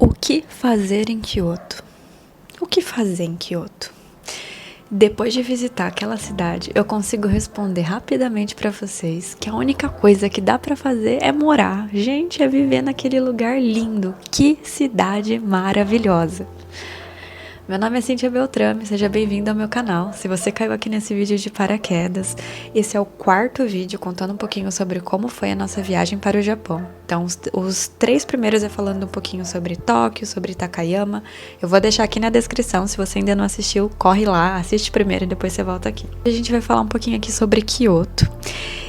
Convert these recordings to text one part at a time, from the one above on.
O que fazer em Kyoto? O que fazer em Kyoto? Depois de visitar aquela cidade, eu consigo responder rapidamente pra vocês que a única coisa que dá pra fazer é morar. Gente, é viver naquele lugar lindo. Que cidade maravilhosa! Meu nome é Cíntia Beltrame, seja bem-vindo ao meu canal. Se você caiu aqui nesse vídeo de paraquedas, esse é o quarto vídeo contando um pouquinho sobre como foi a nossa viagem para o Japão. Então, os 3 primeiros é falando um pouquinho sobre Tóquio, sobre Takayama. Eu vou deixar aqui na descrição, se você ainda não assistiu, corre lá, assiste primeiro e depois você volta aqui. A gente vai falar um pouquinho aqui sobre Kyoto.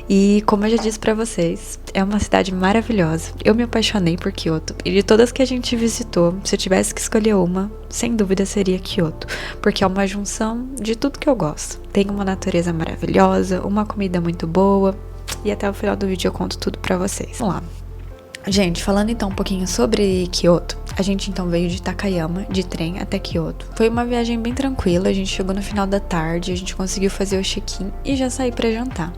E como eu já disse pra vocês, é uma cidade maravilhosa. Eu me apaixonei por Kyoto. E de todas que a gente visitou, se eu tivesse que escolher uma, sem dúvida seria Kyoto. Porque é uma junção de tudo que eu gosto. Tem uma natureza maravilhosa, uma comida muito boa. E até o final do vídeo eu conto tudo pra vocês. Vamos lá. Gente, falando então um pouquinho sobre Kyoto, a gente então veio de Takayama, de trem até Kyoto. Foi uma viagem bem tranquila, a gente chegou no final da tarde, a gente conseguiu fazer o check-in e já sair pra jantar.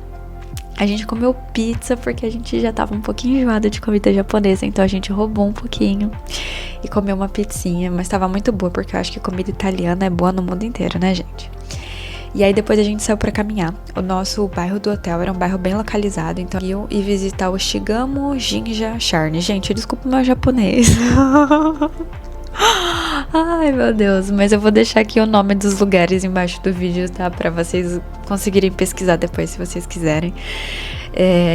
A gente comeu pizza porque a gente já tava um pouquinho enjoada de comida japonesa, então a gente roubou um pouquinho e comeu uma pizzinha, mas tava muito boa porque eu acho que comida italiana é boa no mundo inteiro, né, gente? E aí depois a gente saiu pra caminhar. O nosso bairro do hotel era um bairro bem localizado, então eu ia visitar o Shigamo Jinja Sharne. Gente, desculpa o meu japonês. Ai, meu Deus, mas eu vou deixar aqui o nome dos lugares embaixo do vídeo, tá? Pra vocês conseguirem pesquisar depois, se vocês quiserem.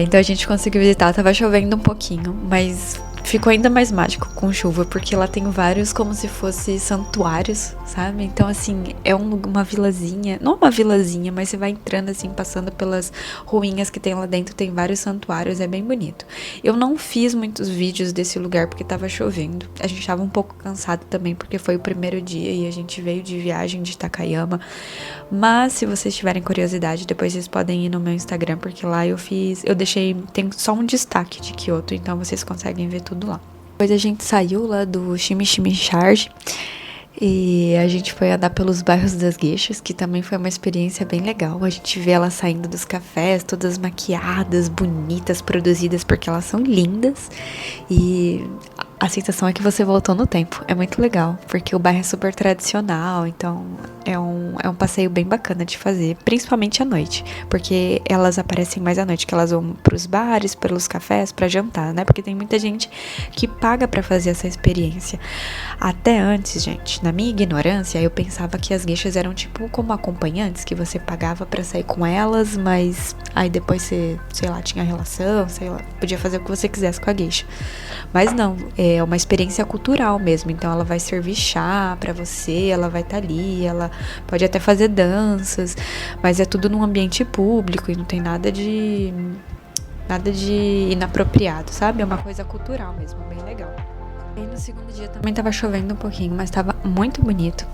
Então a gente conseguiu visitar, tava chovendo um pouquinho, mas ficou ainda mais mágico com chuva, porque lá tem vários como se fossem santuários, sabe? Então, assim, é uma vilazinha, não uma vilazinha, mas você vai entrando, assim, passando pelas ruínas que tem lá dentro, tem vários santuários, é bem bonito. Eu não fiz muitos vídeos desse lugar porque tava chovendo, a gente tava um pouco cansado também, porque foi o primeiro dia e a gente veio de viagem de Takayama, mas se vocês tiverem curiosidade, depois vocês podem ir no meu Instagram, porque lá eu deixei, tem só um destaque de Kyoto, então vocês conseguem ver tudo lá. Depois a gente saiu lá do Shimishimi Charge e a gente foi andar pelos bairros das geishas, que também foi uma experiência bem legal. A gente vê elas saindo dos cafés, todas maquiadas, bonitas, produzidas, porque elas são lindas. E a sensação é que você voltou no tempo. É muito legal, porque o bairro é super tradicional, então é um passeio bem bacana de fazer, principalmente à noite, porque elas aparecem mais à noite, que elas vão pros bares, pelos cafés, pra jantar, né? Porque tem muita gente que paga pra fazer essa experiência. Até antes, gente, na minha ignorância, eu pensava que as geishas eram tipo como acompanhantes, que você pagava pra sair com elas, mas aí depois você, sei lá, tinha relação, sei lá, podia fazer o que você quisesse com a geisha. Mas não, é uma experiência cultural mesmo, então ela vai servir chá pra você, ela vai estar ali, ela pode até fazer danças, mas é tudo num ambiente público e não tem nada de inapropriado, sabe? É uma coisa cultural mesmo, bem legal. E no segundo dia também tava chovendo um pouquinho, mas tava muito bonito.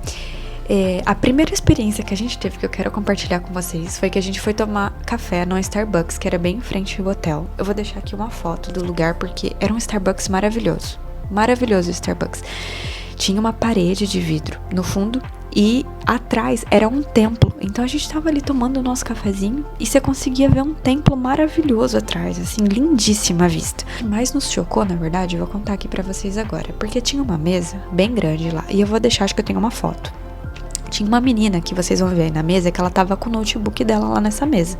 A primeira experiência que a gente teve, que eu quero compartilhar com vocês, foi que a gente foi tomar café no Starbucks, que era bem em frente ao hotel. Eu vou deixar aqui uma foto do lugar, porque era um Starbucks maravilhoso. Maravilhoso o Starbucks. Tinha uma parede de vidro no fundo e atrás era um templo. Então a gente tava ali tomando o nosso cafezinho e você conseguia ver um templo maravilhoso atrás, assim, lindíssima a vista. O que mais nos chocou, na verdade, eu vou contar aqui pra vocês agora, porque tinha uma mesa bem grande lá e eu vou deixar, acho que eu tenho uma foto. Tinha uma menina que vocês vão ver aí na mesa, que ela tava com o notebook dela lá nessa mesa.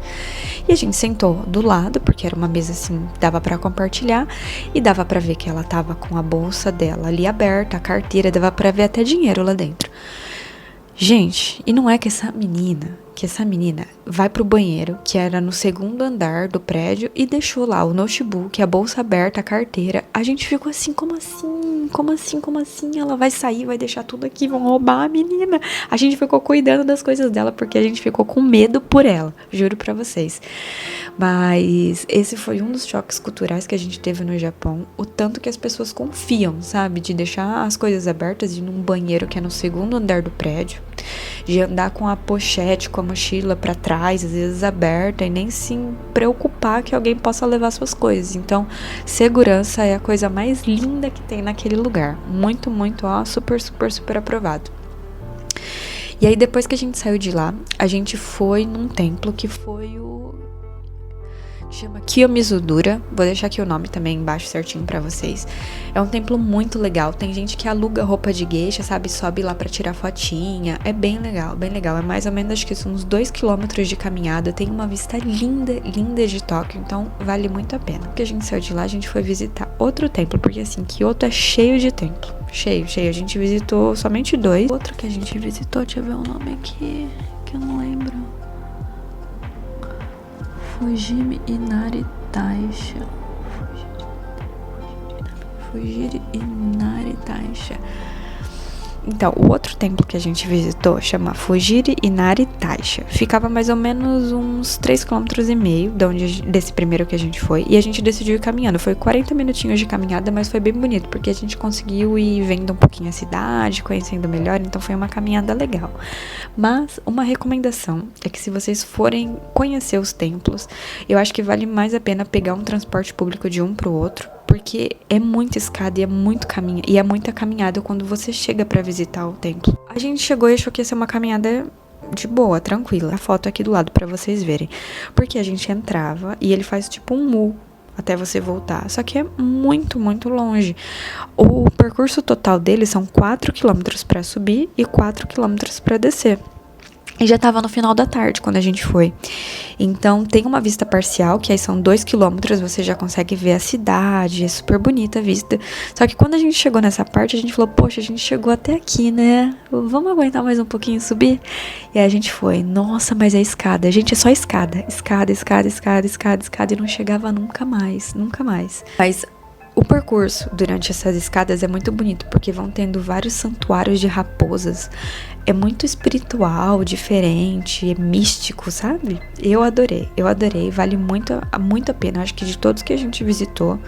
E a gente sentou do lado, porque era uma mesa assim, dava pra compartilhar, e dava pra ver que ela tava com a bolsa dela ali aberta, a carteira, dava pra ver até dinheiro lá dentro. Gente, e não é que essa menina vai pro banheiro, que era no segundo andar do prédio, e deixou lá o notebook, a bolsa aberta, a carteira. A gente ficou assim, como assim? Como assim? Como assim? Ela vai sair, vai deixar tudo aqui, vão roubar a menina. A gente ficou cuidando das coisas dela, porque a gente ficou com medo por ela, juro pra vocês. Mas esse foi um dos choques culturais que a gente teve no Japão, o tanto que as pessoas confiam, sabe? De deixar as coisas abertas, de ir num banheiro que é no segundo andar do prédio, de andar com a pochete, com a mochila pra trás, às vezes aberta, e nem se preocupar que alguém possa levar suas coisas. Então, segurança é a coisa mais linda que tem naquele lugar. Muito, muito, ó, super, super, super aprovado. E aí, depois que a gente saiu de lá, a gente foi num templo que foi o Chama Kiyomizudura, vou deixar aqui o nome também embaixo certinho pra vocês. É um templo muito legal, tem gente que aluga roupa de geisha, sabe, sobe lá pra tirar fotinha, é bem legal, é mais ou menos, acho que são uns 2 quilômetros de caminhada, tem uma vista linda, linda de Tóquio, então vale muito a pena. Porque a gente saiu de lá, a gente foi visitar outro templo, porque assim, Kyoto é cheio de templo, cheio, a gente visitou somente 2. Outro que a gente visitou, deixa eu ver o nome aqui, que eu não lembro. Fujimi Inari Taisha. Fujiri Inari Taisha. Então, o outro templo que a gente visitou chama Fujiri Inari Taisha. Ficava mais ou menos uns 3,5 km desse primeiro que a gente foi. E a gente decidiu ir caminhando. Foi 40 minutinhos de caminhada, mas foi bem bonito, porque a gente conseguiu ir vendo um pouquinho a cidade, conhecendo melhor. Então foi uma caminhada legal. Mas uma recomendação é que se vocês forem conhecer os templos, eu acho que vale mais a pena pegar um transporte público de um pro outro, porque é muita escada e é muita caminhada quando você chega pra visitar o templo. A gente chegou e achou que ia ser uma caminhada de boa, tranquila. A foto aqui do lado pra vocês verem. Porque a gente entrava e ele faz tipo um mu até você voltar. Só que é muito, muito longe. O percurso total dele são 4 quilômetros pra subir e 4 quilômetros pra descer. E já tava no final da tarde quando a gente foi. Então tem uma vista parcial, que aí são 2 quilômetros, você já consegue ver a cidade, é super bonita a vista. Só que quando a gente chegou nessa parte, a gente falou, poxa, a gente chegou até aqui, né? Vamos aguentar mais um pouquinho e subir? E aí a gente foi, nossa, mas é escada. Gente, é só escada. E não chegava nunca mais. Mas o percurso durante essas escadas é muito bonito, porque vão tendo vários santuários de raposas. É muito espiritual, diferente, é místico, sabe? Eu adorei, vale muito a pena. Acho que de todos que a gente visitou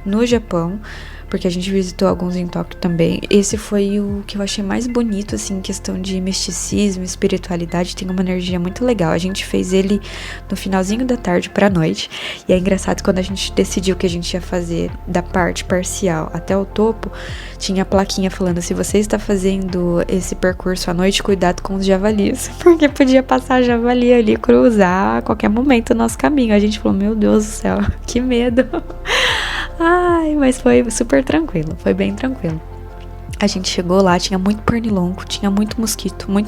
no Japão, porque a gente visitou alguns em Tóquio também, esse foi o que eu achei mais bonito, assim, em questão de misticismo, espiritualidade, tem uma energia muito legal. A gente fez ele no finalzinho da tarde pra noite, e é engraçado, quando a gente decidiu que a gente ia fazer da parte parcial até o topo, tinha a plaquinha falando, se você está fazendo esse percurso à noite, cuidado com os javalis, porque podia passar javali ali, cruzar a qualquer momento o nosso caminho. A gente falou, meu Deus do céu, que medo. Ai, mas foi super tranquilo, foi bem tranquilo. A gente chegou lá, tinha muito pernilongo, tinha muito mosquito. Mas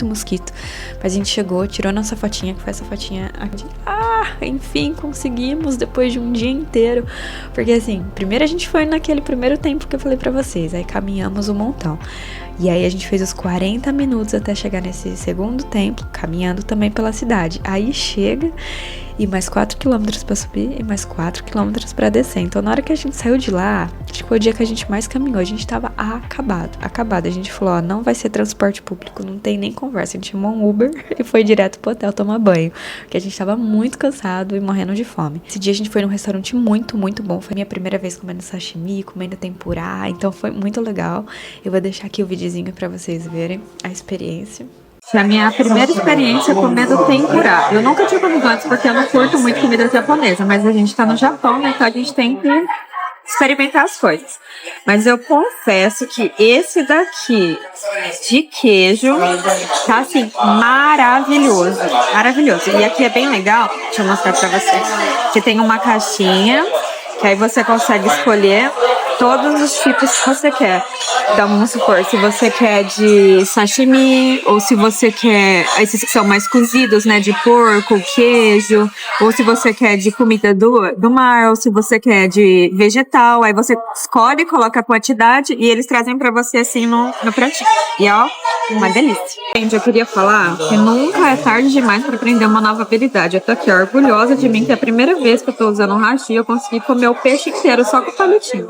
a gente chegou, tirou nossa fotinha, que foi essa fotinha aqui. Enfim, conseguimos depois de um dia inteiro. Porque assim, primeiro a gente foi naquele primeiro templo que eu falei pra vocês, aí caminhamos um montão. E aí a gente fez os 40 minutos até chegar nesse segundo templo, caminhando também pela cidade. Aí chega e mais 4 quilômetros pra subir e mais 4 quilômetros pra descer. Então na hora que a gente saiu de lá, acho que foi o dia que a gente mais caminhou, a gente tava acabado. A gente falou, ó, não vai ser transporte público, não tem nem conversa. A gente chamou um Uber e foi direto pro hotel tomar banho, porque a gente tava muito cansado e morrendo de fome. Esse dia a gente foi num restaurante muito, muito bom. Foi a minha primeira vez comendo sashimi, comendo tempurá, então foi muito legal. Eu vou deixar aqui o videozinho pra vocês verem a experiência. Foi a minha primeira experiência comendo tempurá. Eu nunca tinha comido antes porque eu não curto muito comida japonesa, mas a gente tá no Japão, né? Então a gente tem que experimentar as coisas. Mas eu confesso que esse daqui de queijo tá assim, maravilhoso. Maravilhoso. E aqui é bem legal, deixa eu mostrar pra vocês, que tem uma caixinha que aí você consegue escolher todos os tipos que você quer. Então, vamos supor, se você quer de sashimi, ou se você quer esses que são mais cozidos, né, de porco, queijo, ou se você quer de comida do mar, ou se você quer de vegetal, aí você escolhe, coloca a quantidade e eles trazem pra você assim no pratinho. E ó, uma delícia. Gente, eu queria falar que nunca é tarde demais pra aprender uma nova habilidade. Eu tô aqui orgulhosa de mim, que é a primeira vez que eu tô usando um hashi, eu consegui comer o peixe inteiro só com o palitinho.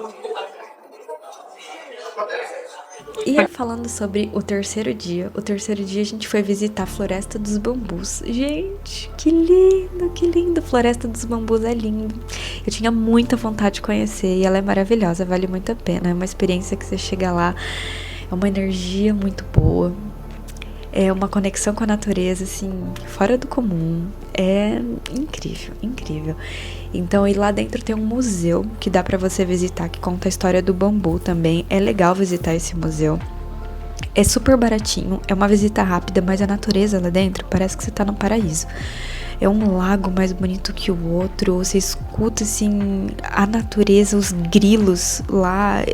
E falando sobre o terceiro dia a gente foi visitar a Floresta dos Bambus. Gente, que lindo, Floresta dos Bambus é lindo. Eu tinha muita vontade de conhecer e ela é maravilhosa, vale muito a pena. É uma experiência que você chega lá, é uma energia muito boa. É uma conexão com a natureza, assim, fora do comum. É incrível. Então, e lá dentro tem um museu que dá pra você visitar, que conta a história do bambu também. É legal visitar esse museu. É super baratinho, é uma visita rápida, mas a natureza lá dentro parece que você tá no paraíso. É um lago mais bonito que o outro. Você escuta, assim, a natureza, os grilos lá.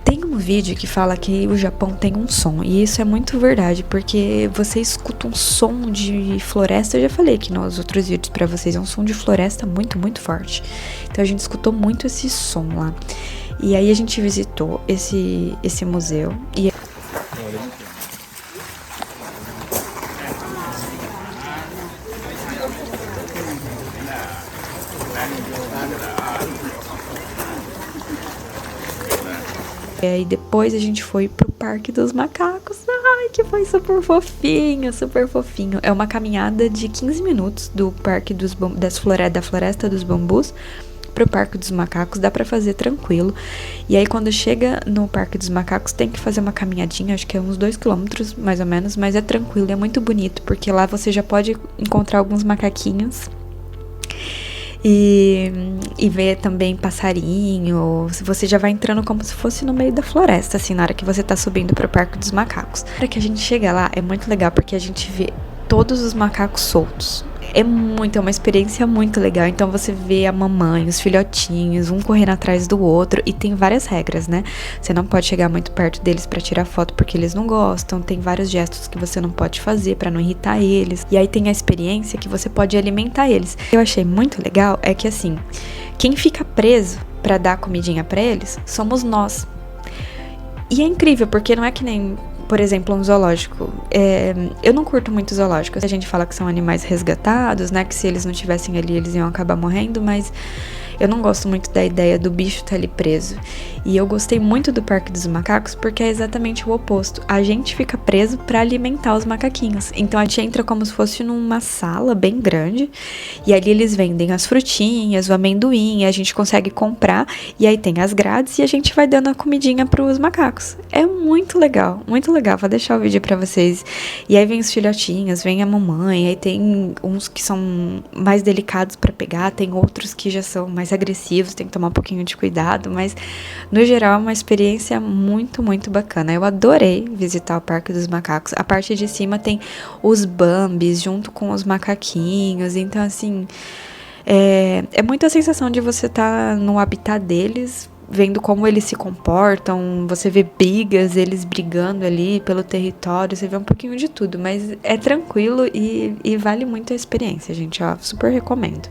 Tem um vídeo que fala que o Japão tem um som, e isso é muito verdade, porque você escuta um som de floresta. Eu já falei aqui nos outros vídeos pra vocês, é um som de floresta muito, muito forte. Então a gente escutou muito esse som lá. E aí a gente visitou esse museu. E aí depois a gente foi pro Parque dos Macacos. Ai, que foi super fofinho, super fofinho. É uma caminhada de 15 minutos do Parque da Floresta dos Bambus pro Parque dos Macacos. Dá pra fazer tranquilo. E aí quando chega no Parque dos Macacos tem que fazer uma caminhadinha, acho que é uns 2 quilômetros mais ou menos, mas é tranquilo, é muito bonito, porque lá você já pode encontrar alguns macaquinhos. E ver também passarinho. Você já vai entrando como se fosse no meio da floresta, assim, na hora que você tá subindo pro Parque dos Macacos. Na hora que a gente chega lá, é muito legal, porque a gente vê todos os macacos soltos. É uma experiência muito legal. Então você vê a mamãe, os filhotinhos, um correndo atrás do outro. E tem várias regras, né? Você não pode chegar muito perto deles pra tirar foto, porque eles não gostam. Tem vários gestos que você não pode fazer pra não irritar eles. E aí tem a experiência que você pode alimentar eles. Eu achei muito legal é que, assim, quem fica preso pra dar comidinha pra eles somos nós. E é incrível, porque não é que nem, por exemplo, um zoológico. Eu não curto muito zoológicos. A gente fala que são animais resgatados, né? Que se eles não estivessem ali, eles iam acabar morrendo, mas eu não gosto muito da ideia do bicho estar ali preso. E eu gostei muito do Parque dos Macacos porque é exatamente o oposto. A gente fica preso para alimentar os macaquinhos. Então a gente entra como se fosse numa sala bem grande, e ali eles vendem as frutinhas, o amendoim, e a gente consegue comprar, e aí tem as grades e a gente vai dando a comidinha pros macacos. É muito legal, muito legal. Vou deixar o vídeo pra vocês. E aí vem os filhotinhos, vem a mamãe, aí tem uns que são mais delicados pra pegar, tem outros que já são mais agressivos, tem que tomar um pouquinho de cuidado, mas no geral é uma experiência muito, muito bacana. Eu adorei visitar o Parque dos Macacos. A parte de cima tem os Bambis junto com os macaquinhos, então assim, é muito a sensação de você estar no habitat deles, vendo como eles se comportam. Você vê brigas, eles brigando ali pelo território, você vê um pouquinho de tudo, mas é tranquilo e vale muito a experiência, gente, ó, super recomendo.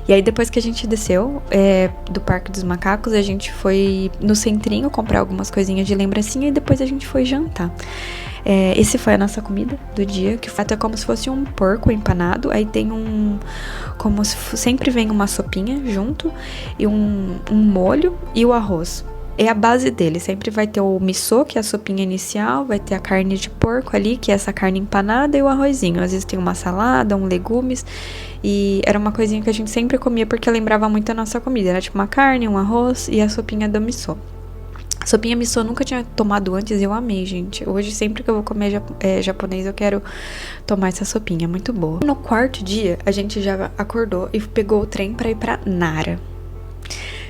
E aí depois que a gente desceu do Parque dos Macacos, a gente foi no centrinho comprar algumas coisinhas de lembrancinha e depois a gente foi jantar. Esse foi a nossa comida do dia, que foi até como se fosse um porco empanado. Aí tem como se sempre vem uma sopinha junto e um molho e o arroz. É a base dele, sempre vai ter o miso, que é a sopinha inicial, vai ter a carne de porco ali, que é essa carne empanada, e o arrozinho. Às vezes tem uma salada, legumes, e era uma coisinha que a gente sempre comia porque lembrava muito a nossa comida. Era tipo uma carne, um arroz e a sopinha do miso. A sopinha miso eu nunca tinha tomado antes e eu amei, gente. Hoje, sempre que eu vou comer japonês, eu quero tomar essa sopinha, muito boa. No quarto dia, a gente já acordou e pegou o trem pra ir pra Nara.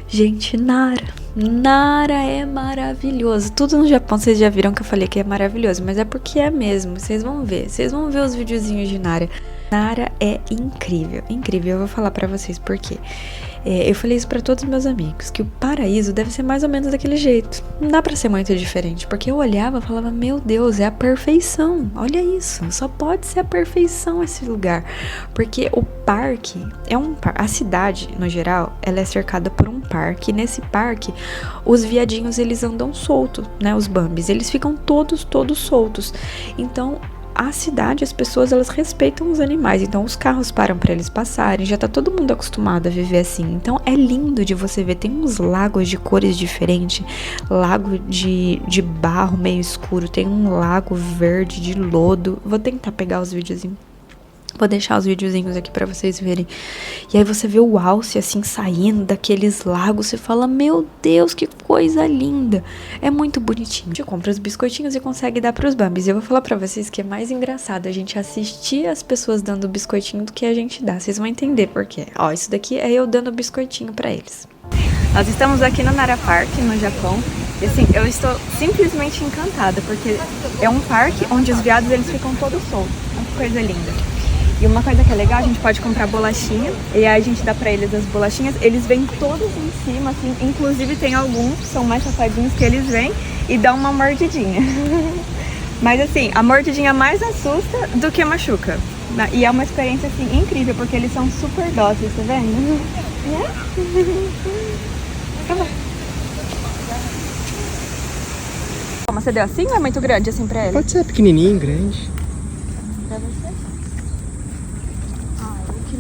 Gente, Nara é maravilhoso. Tudo no Japão vocês já viram que eu falei que é maravilhoso, mas é porque é mesmo. Vocês vão ver os videozinhos de Nara. Nara é incrível, incrível. Eu vou falar pra vocês por quê. Eu falei isso pra todos os meus amigos, que o paraíso deve ser mais ou menos daquele jeito. Não dá pra ser muito diferente, porque eu olhava e falava, meu Deus, é a perfeição. Olha isso, só pode ser a perfeição esse lugar. Porque o parque a cidade, no geral, ela é cercada por um parque. E nesse parque, os viadinhos, eles andam soltos, né? Os bambis, eles ficam todos soltos. Então, a cidade, as pessoas, elas respeitam os animais, então os carros param para eles passarem, já tá todo mundo acostumado a viver assim. Então é lindo de você ver, tem uns lagos de cores diferentes, lago de barro meio escuro, tem um lago verde de lodo. Vou tentar pegar os videozinhos. Vou deixar os videozinhos aqui pra vocês verem. E aí você vê o alce assim saindo daqueles lagos. Você fala, meu Deus, que coisa linda. É muito bonitinho. A gente compra os biscoitinhos e consegue dar pros Bambis. Eu vou falar pra vocês que é mais engraçado a gente assistir as pessoas dando biscoitinho do que a gente dá. Vocês vão entender por quê. Ó, isso daqui é eu dando biscoitinho pra eles. Nós estamos aqui no Nara Park, no Japão. E assim, eu estou simplesmente encantada, porque é um parque onde os veados eles ficam todos soltos. Olha que coisa linda. E uma coisa que é legal, a gente pode comprar bolachinha, e aí a gente dá pra eles as bolachinhas, eles vêm todos em cima, assim, inclusive tem alguns que são mais safadinhos que eles vêm e dão uma mordidinha. Mas assim, a mordidinha mais assusta do que machuca. E é uma experiência, assim, incrível, porque eles são super dóceis, tá vendo? Mas você deu assim ou é muito grande assim pra eles? Pode ser pequenininho, grande. Pra você?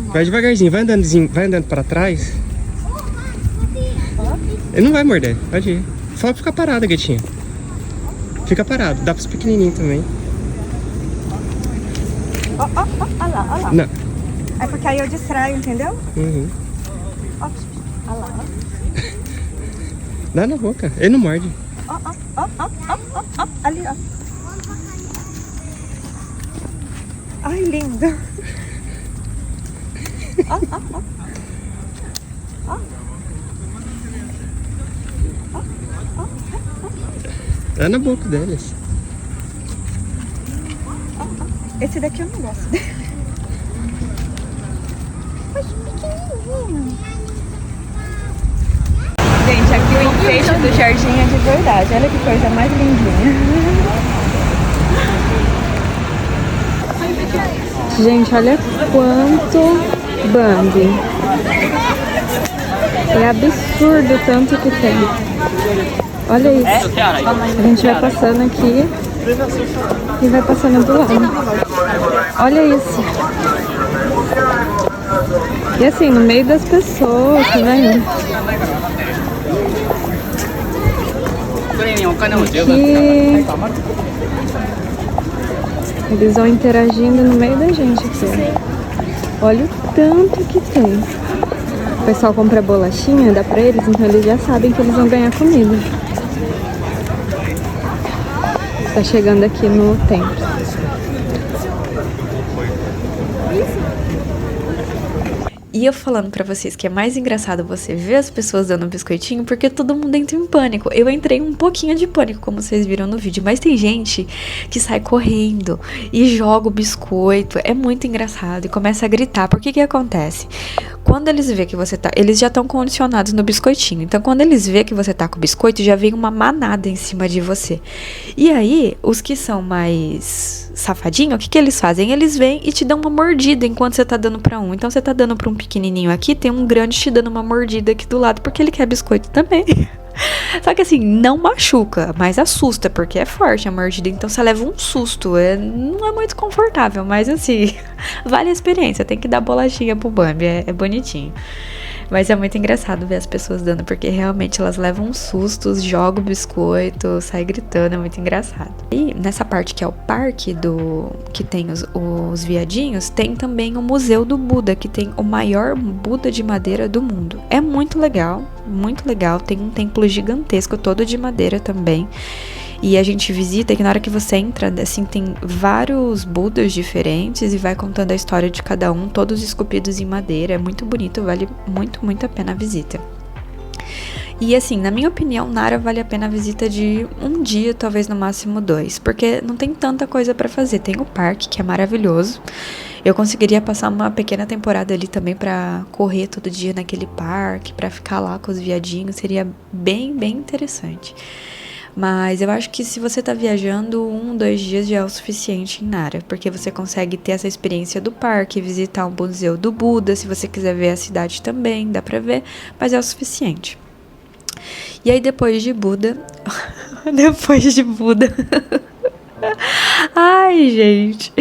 Vai devagarzinho, vai andando para trás. Ele não vai morder, pode ir. Só ficar parado, gatinha. Fica parado, dá para os pequenininhos também. Olha lá. Não. É porque aí eu distraio, entendeu? Uhum. Olha lá. Dá na boca, ele não morde. Ali, ó. Ai, lindo. Dá na boca deles. Esse daqui eu não gosto. Mas pequenininho. Gente, aqui o enfeite do jardim é de verdade. Olha que coisa mais lindinha. Gente, olha quanto Bambi. É absurdo o tanto que tem. Olha isso. A gente vai passando aqui e vai passando do lado. Olha isso. E assim, no meio das pessoas, tá vendo? Aqui eles vão interagindo no meio da gente aqui. Olha o tanto que tem. O pessoal compra bolachinha, dá pra eles, então eles já sabem que eles vão ganhar comida. Tá chegando aqui no templo. E eu falando pra vocês que é mais engraçado você ver as pessoas dando biscoitinho, porque todo mundo entra em pânico. Eu entrei um pouquinho de pânico, como vocês viram no vídeo, mas tem gente que sai correndo e joga o biscoito. É muito engraçado e começa a gritar. Por que acontece? Quando eles vê que você tá... Eles já estão condicionados no biscoitinho. Então, quando eles vê que você tá com o biscoito, já vem uma manada em cima de você. E aí, os que são mais safadinhos, o que eles fazem? Eles vêm e te dão uma mordida enquanto você tá dando pra um. Então, você tá dando pra um pequenininho aqui, tem um grande te dando uma mordida aqui do lado, porque ele quer biscoito também. Só que assim, não machuca, mas assusta, porque é forte a mordida, então você leva um susto. Não é muito confortável, mas assim, vale a experiência. Tem que dar bolachinha pro Bambi, é bonitinho. Mas é muito engraçado ver as pessoas dando, porque realmente elas levam sustos, jogam o biscoito, saem gritando, é muito engraçado. E nessa parte que é o parque que tem os viadinhos, tem também o Museu do Buda, que tem o maior Buda de madeira do mundo. É muito legal, tem um templo gigantesco, todo de madeira também. E a gente visita, que na hora que você entra, assim, tem vários Budas diferentes e vai contando a história de cada um, todos esculpidos em madeira. É muito bonito, vale muito, muito a pena a visita. E assim, na minha opinião, Nara vale a pena a visita de um dia, talvez no máximo 2, porque não tem tanta coisa pra fazer. Tem o parque, que é maravilhoso. Eu conseguiria passar uma pequena temporada ali também pra correr todo dia naquele parque, pra ficar lá com os viadinhos, seria bem, bem interessante. Mas eu acho que se você tá viajando, 1-2 dias já é o suficiente em Nara, porque você consegue ter essa experiência do parque, visitar o Museu do Buda, se você quiser ver a cidade também, dá pra ver, mas é o suficiente. E aí depois de Buda, Ai, gente.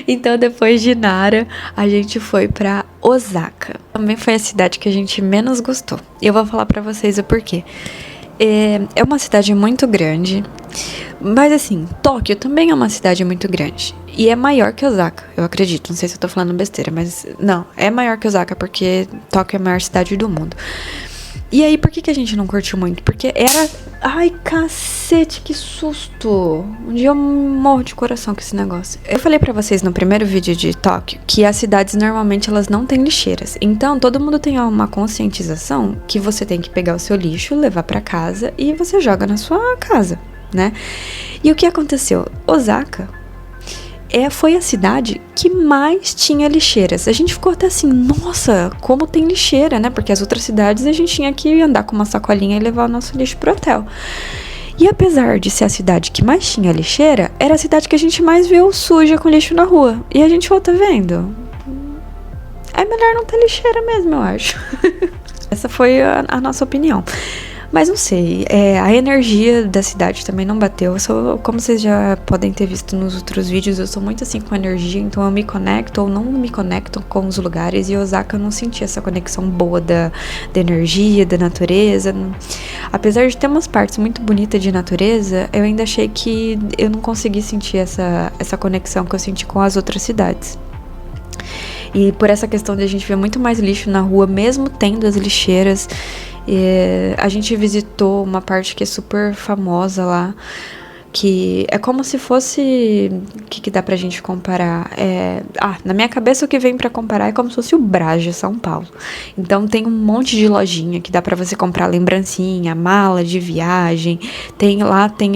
Então, depois de Nara, a gente foi pra Osaka. Também foi a cidade que a gente menos gostou. E eu vou falar pra vocês o porquê. É uma cidade muito grande. Mas assim, Tóquio também é uma cidade muito grande. E é maior que Osaka, eu acredito. Não sei se eu tô falando besteira, mas não, é maior que Osaka, porque Tóquio é a maior cidade do mundo. E aí, por que a gente não curtiu muito? Porque era... Ai, cacete, que susto. Um dia eu morro de coração com esse negócio. Eu falei pra vocês no primeiro vídeo de Tóquio que as cidades normalmente elas não têm lixeiras. Então, todo mundo tem uma conscientização que você tem que pegar o seu lixo, levar pra casa e você joga na sua casa, né? E o que aconteceu? Osaka foi a cidade que mais tinha lixeiras. A gente ficou até assim, nossa, como tem lixeira, né? Porque as outras cidades a gente tinha que andar com uma sacolinha e levar o nosso lixo pro hotel. E apesar de ser a cidade que mais tinha lixeira, era a cidade que a gente mais viu suja com lixo na rua. E a gente falou, tá vendo? É melhor não ter lixeira mesmo, eu acho. Essa foi a nossa opinião. Mas não sei, a energia da cidade também não bateu. Como vocês já podem ter visto nos outros vídeos, eu sou muito assim com energia, então eu me conecto ou não me conecto com os lugares. E Osaka eu não senti essa conexão boa da energia, da natureza. Apesar de ter umas partes muito bonitas de natureza, eu ainda achei que eu não consegui sentir essa conexão que eu senti com as outras cidades. E por essa questão de a gente ver muito mais lixo na rua, mesmo tendo as lixeiras. A gente visitou uma parte que é super famosa lá, que é como se fosse... O que dá pra gente comparar? Na minha cabeça o que vem pra comparar é como se fosse o Brás de São Paulo. Então tem um monte de lojinha que dá pra você comprar lembrancinha, mala de viagem.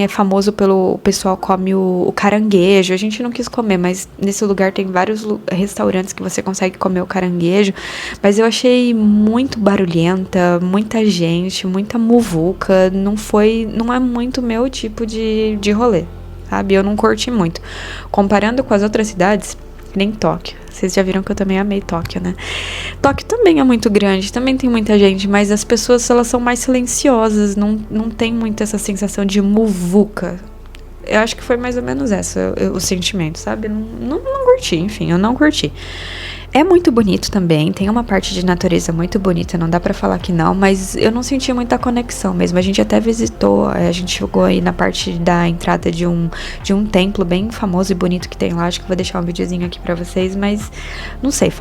É famoso o pessoal come o caranguejo. A gente não quis comer, mas nesse lugar tem vários restaurantes que você consegue comer o caranguejo. Mas eu achei muito barulhenta, muita gente, muita muvuca. Não é muito meu tipo de rolê, sabe? Eu não curti muito. Comparando com as outras cidades, nem Tóquio. Vocês já viram que eu também amei Tóquio, né? Tóquio também é muito grande, também tem muita gente, mas as pessoas, elas são mais silenciosas, não tem muito essa sensação de muvuca. Eu acho que foi mais ou menos o sentimento, sabe? Não curti, enfim, eu não curti. É muito bonito também, tem uma parte de natureza muito bonita, não dá pra falar que não, mas eu não senti muita conexão mesmo. A gente até visitou, a gente chegou aí na parte da entrada de um templo bem famoso e bonito que tem lá, acho que vou deixar um videozinho aqui pra vocês, mas não sei.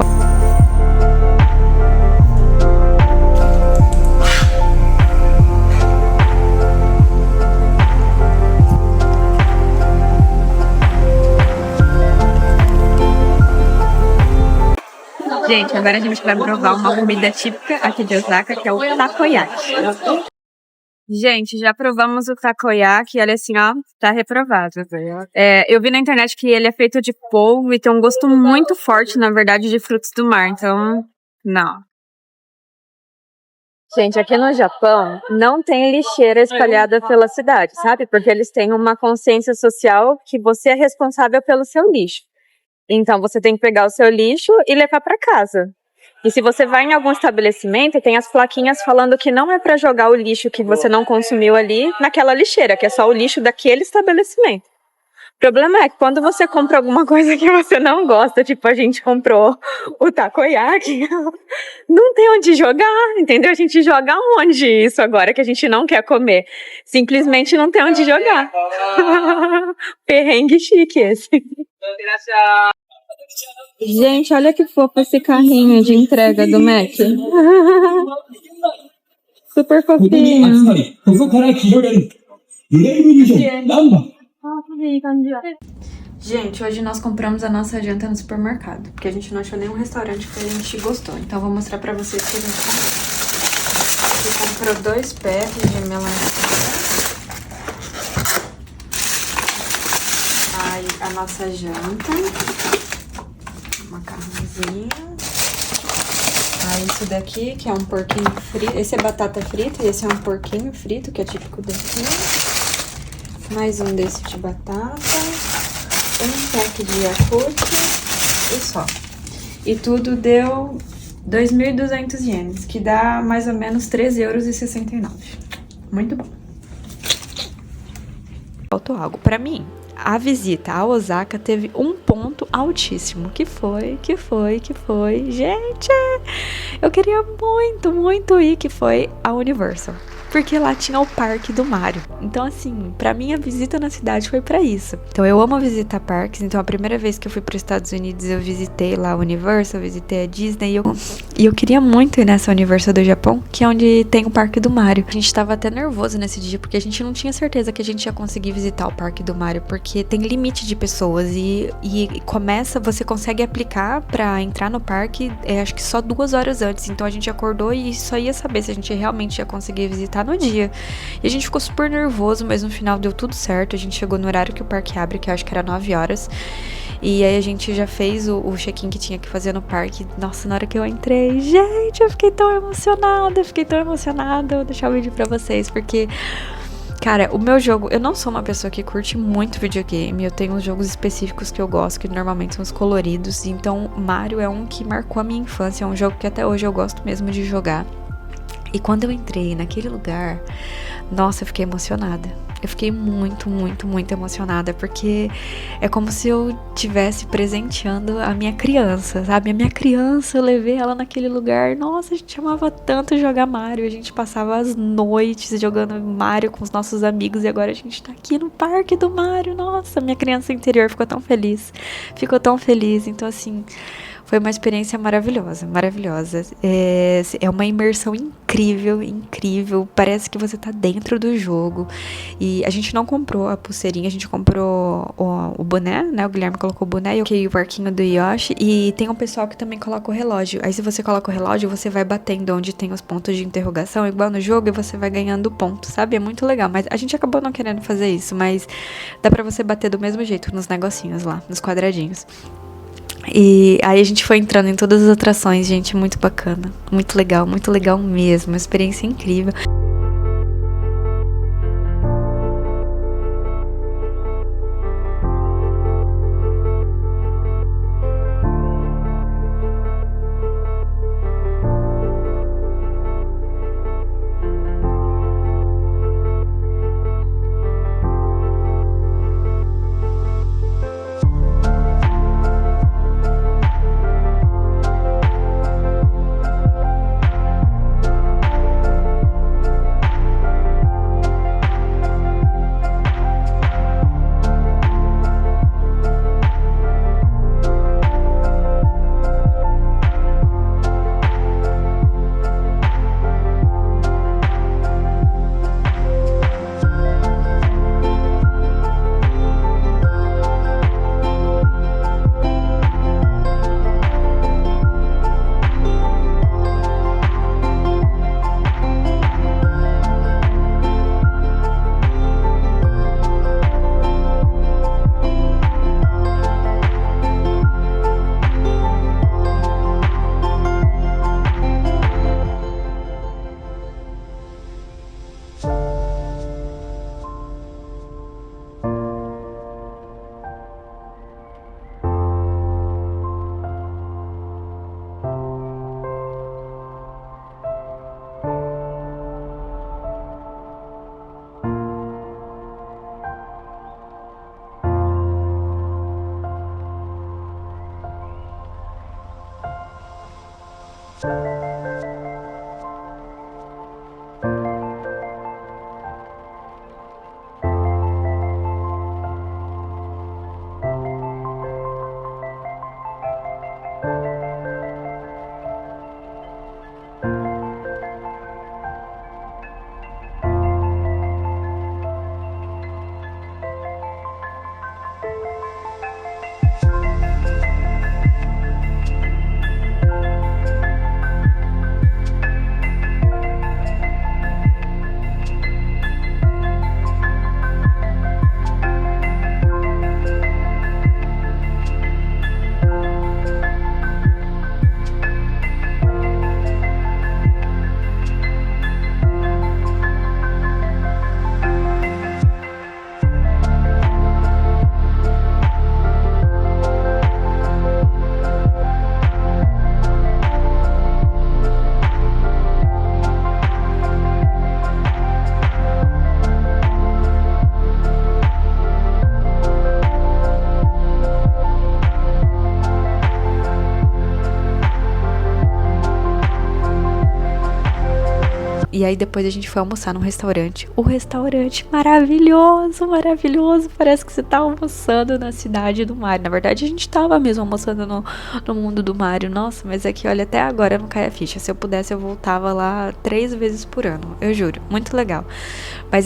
Gente, agora a gente vai provar uma comida típica aqui de Osaka, que é o takoyaki. Gente, já provamos o takoyaki, olha assim, ó, tá reprovado. Eu vi na internet que ele é feito de polvo e tem um gosto muito forte, na verdade, de frutos do mar, então, não. Gente, aqui no Japão não tem lixeira espalhada pela cidade, sabe? Porque eles têm uma consciência social que você é responsável pelo seu lixo. Então, você tem que pegar o seu lixo e levar para casa. E se você vai em algum estabelecimento, tem as plaquinhas falando que não é para jogar o lixo que você não consumiu ali naquela lixeira, que é só o lixo daquele estabelecimento. O problema é que quando você compra alguma coisa que você não gosta, tipo a gente comprou o takoyaki, não tem onde jogar, entendeu? A gente joga onde isso agora que a gente não quer comer? Simplesmente não tem onde jogar. Perrengue chique esse. Gente, olha que fofo esse carrinho de entrega do Mac. Super fofinho. Gente, hoje nós compramos a nossa janta no supermercado, porque a gente não achou nenhum restaurante que a gente gostou. Então vou mostrar pra vocês o que a gente comprou. A gente comprou 2 pés de melancia. Aí a nossa janta. Macarrãozinho. Aí isso daqui, que é um porquinho frito. Esse é batata frita e esse é um porquinho frito, que é típico daqui. Mais um desse de batata. Um pack de Yakult e só. E tudo deu 2.200 ienes, que dá mais ou menos 13,69 €. Muito bom. Faltou algo. Pra mim, a visita a Osaka teve um ponto altíssimo, que foi, gente, eu queria muito ir, que foi a Universal. Porque lá tinha o parque do Mario. Então, assim, pra mim a visita na cidade foi pra isso. Então, eu amo visitar parques. Então, a primeira vez que eu fui pros Estados Unidos, eu visitei lá a Universal, visitei a Disney. E eu queria muito ir nessa Universal do Japão, que é onde tem o parque do Mario. A gente tava até nervoso nesse dia, porque a gente não tinha certeza que a gente ia conseguir visitar o parque do Mario, porque tem limite de pessoas. E você consegue aplicar pra entrar no parque, acho que só 2 horas antes. Então, a gente acordou e só ia saber se a gente realmente ia conseguir visitar no dia. E a gente ficou super nervoso, mas no final deu tudo certo. A gente chegou no horário que o parque abre, que eu acho que era 9 horas. E aí a gente já fez o check-in que tinha que fazer no parque. Nossa, na hora que eu entrei, gente, eu fiquei tão emocionada. Vou deixar o vídeo pra vocês, porque... Cara, o meu jogo... Eu não sou uma pessoa que curte muito videogame. Eu tenho uns jogos específicos que eu gosto, que normalmente são os coloridos. Então, Mario é um que marcou a minha infância. É um jogo que até hoje eu gosto mesmo de jogar. E quando eu entrei naquele lugar, nossa, eu fiquei emocionada. Eu fiquei muito emocionada, porque é como se eu estivesse presenteando a minha criança, sabe? A minha criança, eu levei ela naquele lugar. Nossa, a gente amava tanto jogar Mario. A gente passava as noites jogando Mario com os nossos amigos, e agora a gente tá aqui no parque do Mario. Nossa, minha criança interior ficou tão feliz. Então, assim... Foi uma experiência maravilhosa. É uma imersão incrível. Parece que você tá dentro do jogo. E a gente não comprou a pulseirinha, a gente comprou o boné, né? O Guilherme colocou o boné e eu coloquei o barquinho do Yoshi. E tem um pessoal que também coloca o relógio. Aí se você coloca o relógio, você vai batendo onde tem os pontos de interrogação, igual no jogo, e você vai ganhando ponto, sabe? É muito legal. Mas a gente acabou não querendo fazer isso, mas dá pra você bater do mesmo jeito nos negocinhos lá, nos quadradinhos. E aí a gente foi entrando em todas as atrações, gente, muito bacana, muito legal mesmo, uma experiência incrível. E aí depois a gente foi almoçar num restaurante. O restaurante maravilhoso, maravilhoso. Parece que você tá almoçando na cidade do Mario. Na verdade, a gente tava mesmo almoçando no mundo do Mario. Nossa, mas é que, olha, até agora não cai a ficha. Se eu pudesse, eu voltava lá 3 vezes por ano. Eu juro, muito legal. Mas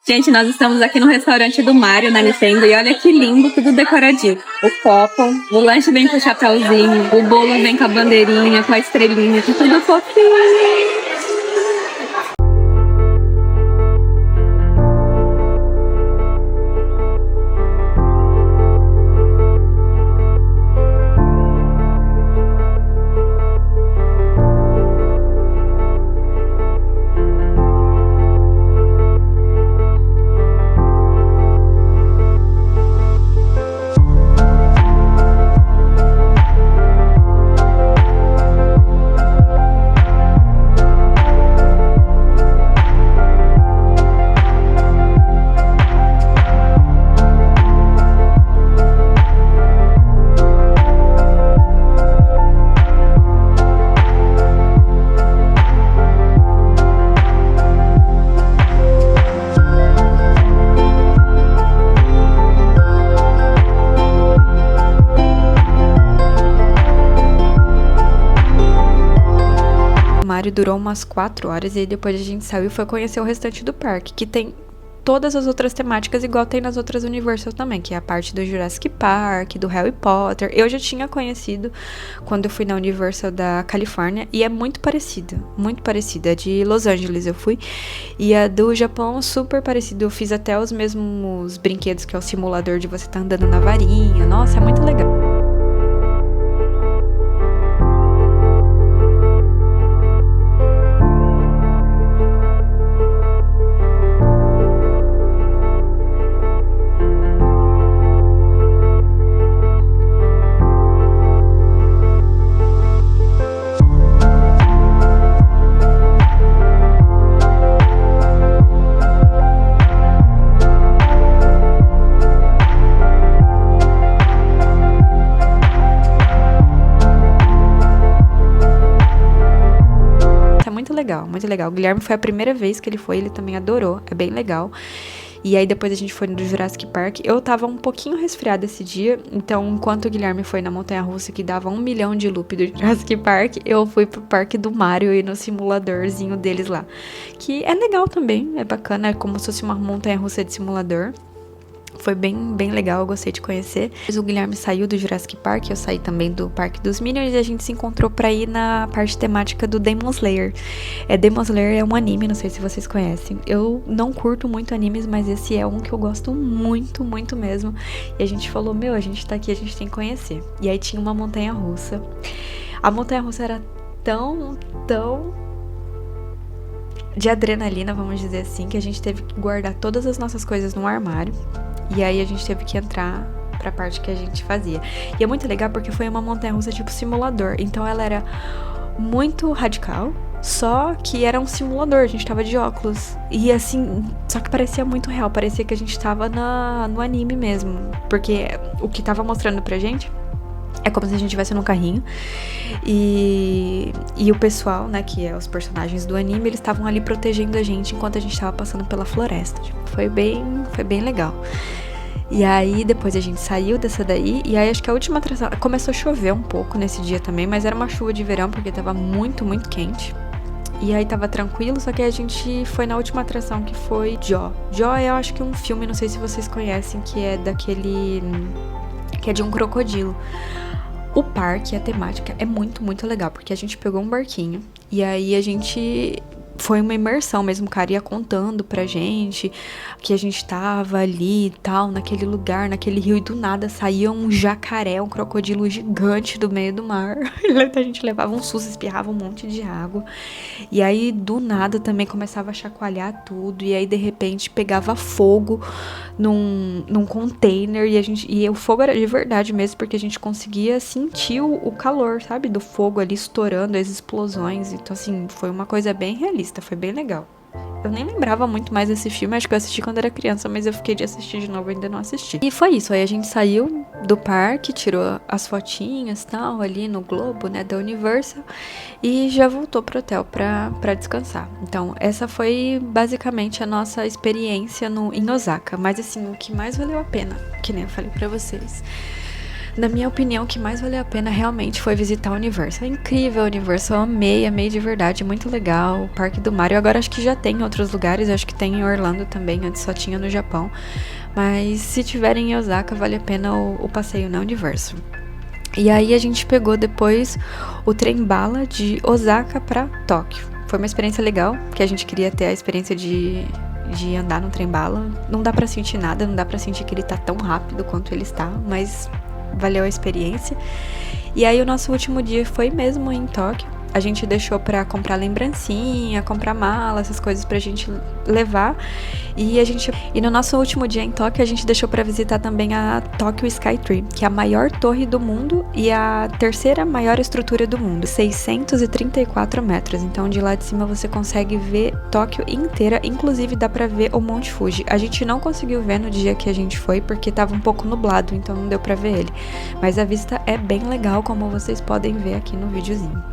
Gente, nós estamos aqui no restaurante do Mario, na Nintendo, e olha que lindo, tudo decoradinho. O copo, o lanche vem com o chapéuzinho, o bolo vem com a bandeirinha, com a estrelinha, tudo fofinho. Mario durou umas 4 horas e aí depois a gente saiu e foi conhecer o restante do parque, que tem todas as outras temáticas igual tem nas outras Universal também, que é a parte do Jurassic Park, do Harry Potter. Eu já tinha conhecido quando eu fui na Universal da Califórnia e é muito parecida, muito parecida. A de Los Angeles eu fui e a do Japão super parecida. Eu fiz até os mesmos brinquedos, que é o simulador de você estar andando na varinha. Nossa, é muito legal. Muito legal. O Guilherme foi a primeira vez que ele foi, ele também adorou, é bem legal. E aí depois a gente foi no Jurassic Park. Eu tava um pouquinho resfriada esse dia, então enquanto o Guilherme foi na montanha-russa que dava 1 milhão de loop do Jurassic Park, eu fui pro parque do Mario e no simuladorzinho deles lá. Que é legal também, é bacana, é como se fosse uma montanha-russa de simulador. Foi bem legal, eu gostei de conhecer. O Guilherme saiu do Jurassic Park, eu saí também do Parque dos Minions e a gente se encontrou pra ir na parte temática do Demon Slayer. Demon Slayer é um anime, não sei se vocês conhecem. Eu não curto muito animes, mas esse é um que eu gosto muito, muito mesmo. E a gente falou, a gente tá aqui, a gente tem que conhecer. E aí tinha uma montanha-russa. A montanha-russa era tão de adrenalina, vamos dizer assim, que a gente teve que guardar todas as nossas coisas no armário. E aí a gente teve que entrar pra parte que a gente fazia. E é muito legal porque foi uma montanha-russa tipo simulador. Então ela era muito radical, só que era um simulador, a gente tava de óculos. E assim, só que parecia muito real, parecia que a gente tava no anime mesmo. Porque o que tava mostrando pra gente é como se a gente estivesse num carrinho e o pessoal, né, que é os personagens do anime, eles estavam ali protegendo a gente enquanto a gente tava passando pela floresta. Tipo, foi bem legal. E aí depois a gente saiu dessa daí e aí acho que a última atração começou a chover um pouco nesse dia também, mas era uma chuva de verão porque tava muito quente. E aí tava tranquilo, só que a gente foi na última atração que foi Jaw. Jaw é, eu acho que um filme, não sei se vocês conhecem, que é daquele... que é de um crocodilo. O parque, a temática é muito legal, porque a gente pegou um barquinho e aí a gente... foi uma imersão mesmo, o cara ia contando pra gente que a gente tava ali e tal, naquele lugar, naquele rio, e do nada saía um jacaré, um crocodilo gigante do meio do mar. A gente levava um susto, espirrava um monte de água. E aí, do nada, também começava a chacoalhar tudo, e aí, de repente, pegava fogo num container, e o fogo era de verdade mesmo, porque a gente conseguia sentir o calor, sabe, do fogo ali estourando, as explosões. Então, assim, foi uma coisa bem realista, foi bem legal. Eu nem lembrava muito mais desse filme, acho que eu assisti quando era criança, mas eu fiquei de assistir de novo e ainda não assisti. E foi isso, aí a gente saiu do parque, tirou as fotinhas e tal, ali no globo, né, da Universal, e já voltou pro hotel pra descansar. Então, essa foi basicamente a nossa experiência em Osaka. Mas assim, o que mais valeu a pena, que nem eu falei pra vocês, na minha opinião, o que mais valeu a pena realmente foi visitar a Universal. É incrível a Universal, amei de verdade, muito legal. O Parque do Mario, agora acho que já tem em outros lugares, acho que tem em Orlando também, antes só tinha no Japão. Mas se tiverem em Osaka, vale a pena o passeio na Universal. E aí a gente pegou depois o trem bala de Osaka pra Tóquio. Foi uma experiência legal, porque a gente queria ter a experiência de andar no trem bala. Não dá pra sentir nada, não dá pra sentir que ele tá tão rápido quanto ele está, mas valeu a experiência. E aí o nosso último dia foi mesmo em Tóquio. A gente deixou pra comprar lembrancinha, comprar mala, essas coisas pra gente levar. E no nosso último dia em Tóquio, a gente deixou pra visitar também a Tokyo Skytree, que é a maior torre do mundo e a terceira maior estrutura do mundo, 634 metros. Então de lá de cima você consegue ver Tóquio inteira, inclusive dá pra ver o Monte Fuji. A gente não conseguiu ver no dia que a gente foi, porque tava um pouco nublado, então não deu pra ver ele. Mas a vista é bem legal, como vocês podem ver aqui no videozinho.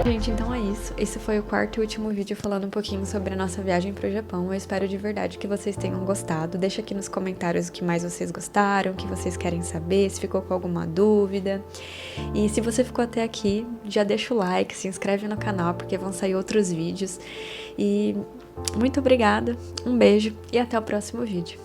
Gente, então é isso. Esse foi o quarto e último vídeo falando um pouquinho sobre a nossa viagem pro Japão. Eu espero de verdade que vocês tenham gostado. Deixa aqui nos comentários o que mais vocês gostaram, o que vocês querem saber, se ficou com alguma dúvida. E se você ficou até aqui, já deixa o like, se inscreve no canal, porque vão sair outros vídeos. E muito obrigada, um beijo e até o próximo vídeo.